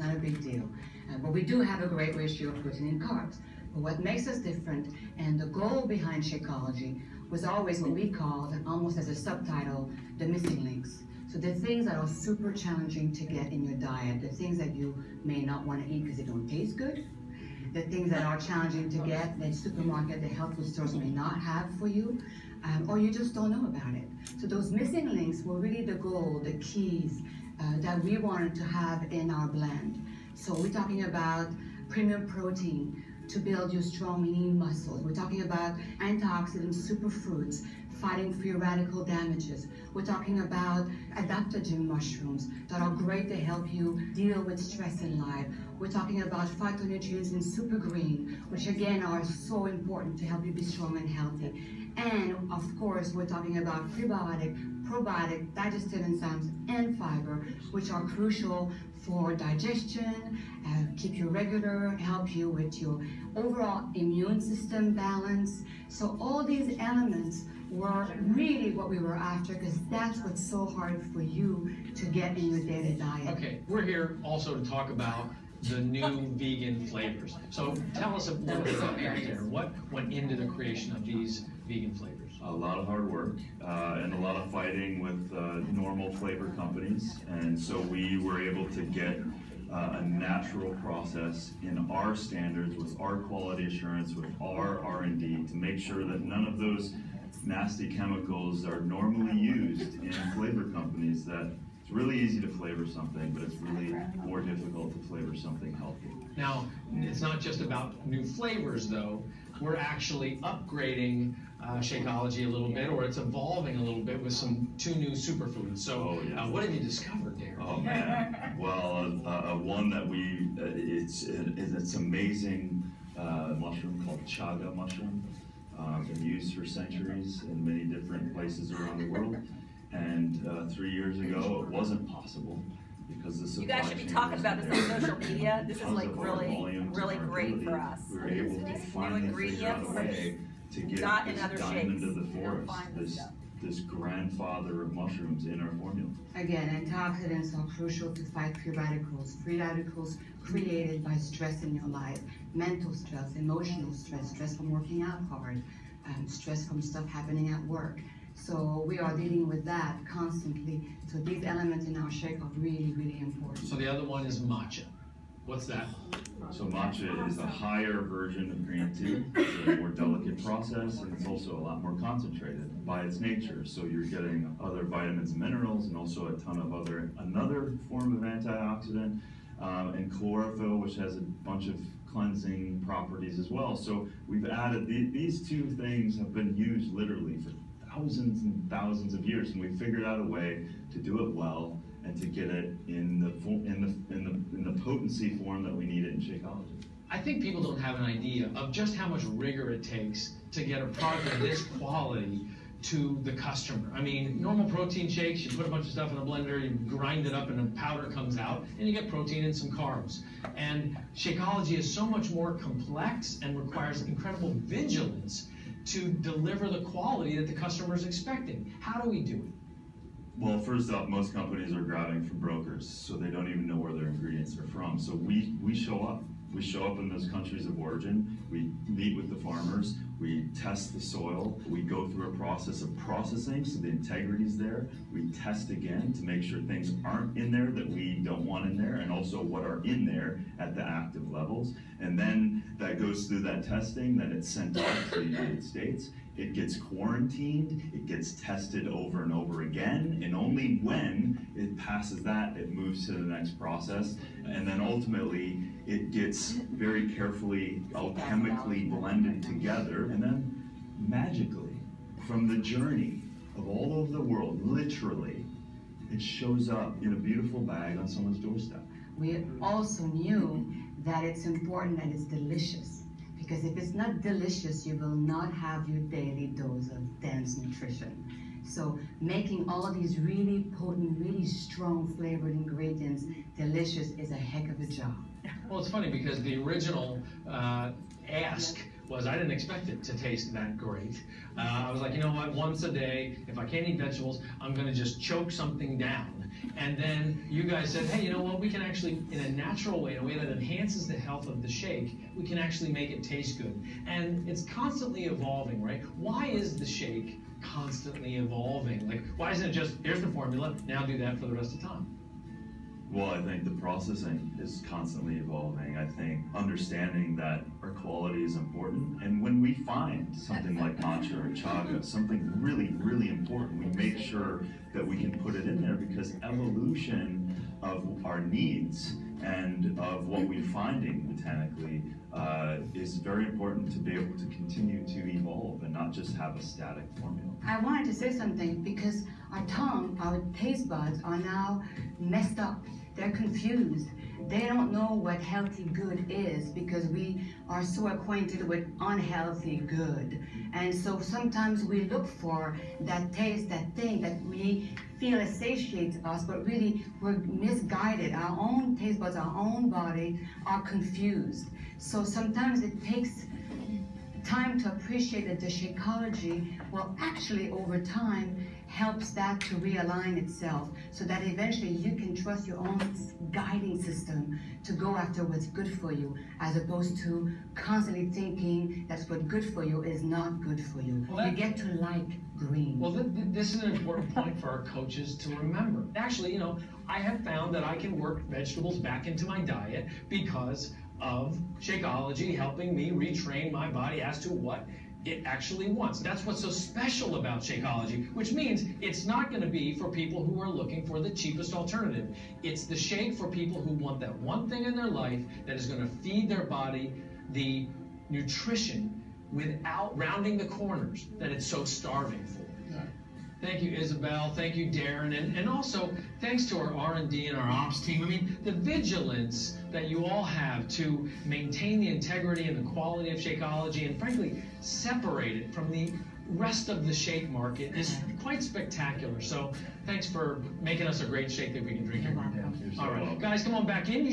not a big deal. But we do have a great ratio of protein and carbs. But what makes us different, and the goal behind Shakeology, was always what we called, almost as a subtitle, the missing links. So the things that are super challenging to get in your diet, the things that you may not want to eat because they don't taste good, the things that are challenging to get that supermarket, the health food stores may not have for you, or you just don't know about it. So those missing links were really the goal, the keys that we wanted to have in our blend. So we're talking about premium protein to build your strong, lean muscles. We're talking about antioxidant superfoods, fighting free radical damages. We're talking about adaptogen mushrooms that are great to help you deal with stress in life. We're talking about phytonutrients in super green, which again are so important to help you be strong and healthy. And of course, we're talking about prebiotic, probiotic, digestive enzymes, and fiber, which are crucial for digestion, keep you regular, help you with your overall immune system balance. So all these elements were really what we were after, because that's what's so hard for you to get in your daily diet. Okay, we're here also to talk about the new vegan flavors. So tell us a little bit about that there. What went into the creation of these vegan flavors? A lot of hard work and a lot of fighting with normal flavor companies. And so we were able to get a natural process in our standards with our quality assurance, with our R&D, to make sure that none of those nasty chemicals are normally used in flavor companies. That it's really easy to flavor something, but it's really more difficult to flavor something healthy. Now, it's not just about new flavors, though. We're actually upgrading Shakeology a little bit, or it's evolving a little bit with two new superfoods. So, what have you discovered there? Oh man, well, one that it's amazing mushroom called chaga mushroom. Been used for centuries in many different places around the world, and 3 years ago it wasn't possible because the supply chain. You guys should be talking about this on social media. This is like really great for us. We were able to finally figure out a way to get this diamond of the forest, this grandfather of mushrooms in our formula. Again, antioxidants are crucial to fight free radicals created by stress in your life, mental stress, emotional stress, stress from working out hard, stress from stuff happening at work. So we are dealing with that constantly. So these elements in our shake are really, really important. So the other one is matcha. What's that? So matcha is a higher version of green tea. It's a more delicate process, and it's also a lot more concentrated by its nature. So you're getting other vitamins and minerals, and also a ton of another form of antioxidant, and chlorophyll, which has a bunch of cleansing properties as well. So we've added these two things have been used literally for thousands and thousands of years, and we figured out a way to do it well and to get it in the potency form that we need it in Shakeology. I think people don't have an idea of just how much rigor it takes to get a product of this quality to the customer. I mean, normal protein shakes, you put a bunch of stuff in a blender, you grind it up and a powder comes out, and you get protein and some carbs. And Shakeology is so much more complex and requires incredible vigilance to deliver the quality that the customer is expecting. How do we do it? Well, first off, most companies are grabbing from brokers, so they don't even know where their ingredients are from. So we show up. We show up in those countries of origin. We meet with the farmers. We test the soil. We go through a process of processing, so the integrity is there. We test again to make sure things aren't in there that we don't want in there, and also what are in there at the active levels. And then that goes through that testing, then it's sent off to the United States. It gets quarantined, it gets tested over and over again, and only when it passes that, it moves to the next process. And then ultimately, it gets very carefully alchemically blended together. And then magically, from the journey of all over the world, literally, it shows up in a beautiful bag on someone's doorstep. We also knew that it's important that it's delicious. Because if it's not delicious, you will not have your daily dose of dense nutrition. So making all these really potent, really strong flavored ingredients delicious is a heck of a job. Well, it's funny because the original ask was I didn't expect it to taste that great. I was like, you know what, once a day, if I can't eat vegetables, I'm gonna just choke something down. And then you guys said, hey, you know what, we can actually, in a natural way, in a way that enhances the health of the shake, we can actually make it taste good. And it's constantly evolving, right? Why is the shake constantly evolving? Like, why isn't it just, here's the formula, now do that for the rest of the time? Well, I think the processing is constantly evolving. I think understanding that our quality is important, and when we find something like matcha or chaga, something really, really important, we make sure that we can put it in there, because evolution of our needs and of what we're finding botanically is very important to be able to continue to evolve and not just have a static formula. I wanted to say something because our tongue, our taste buds are now messed up. They're confused. They don't know what healthy good is because we are so acquainted with unhealthy good. And so sometimes we look for that taste, that thing that we feel satiates us, but really we're misguided. Our own taste buds, our own body are confused. So sometimes it takes time to appreciate that the Shakeology will actually over time helps that to realign itself so that eventually you can trust your own guiding system to go after what's good for you, as opposed to constantly thinking that's what good for you is not good for you. Well, you get to like green. Well, this is an important point for our coaches to remember. Actually, you know, I have found that I can work vegetables back into my diet because of Shakeology helping me retrain my body as to what it actually wants. That's what's so special about Shakeology, which means it's not going to be for people who are looking for the cheapest alternative. It's the shake for people who want that one thing in their life that is going to feed their body the nutrition without rounding the corners that it's so starving for. Thank you, Isabel. Thank you, Darren. And also, thanks to our R&D and our ops team. I mean, the vigilance that you all have to maintain the integrity and the quality of Shakeology and, frankly, separate it from the rest of the shake market is quite spectacular. So thanks for making us a great shake that we can drink every day. All right, guys, come on back in.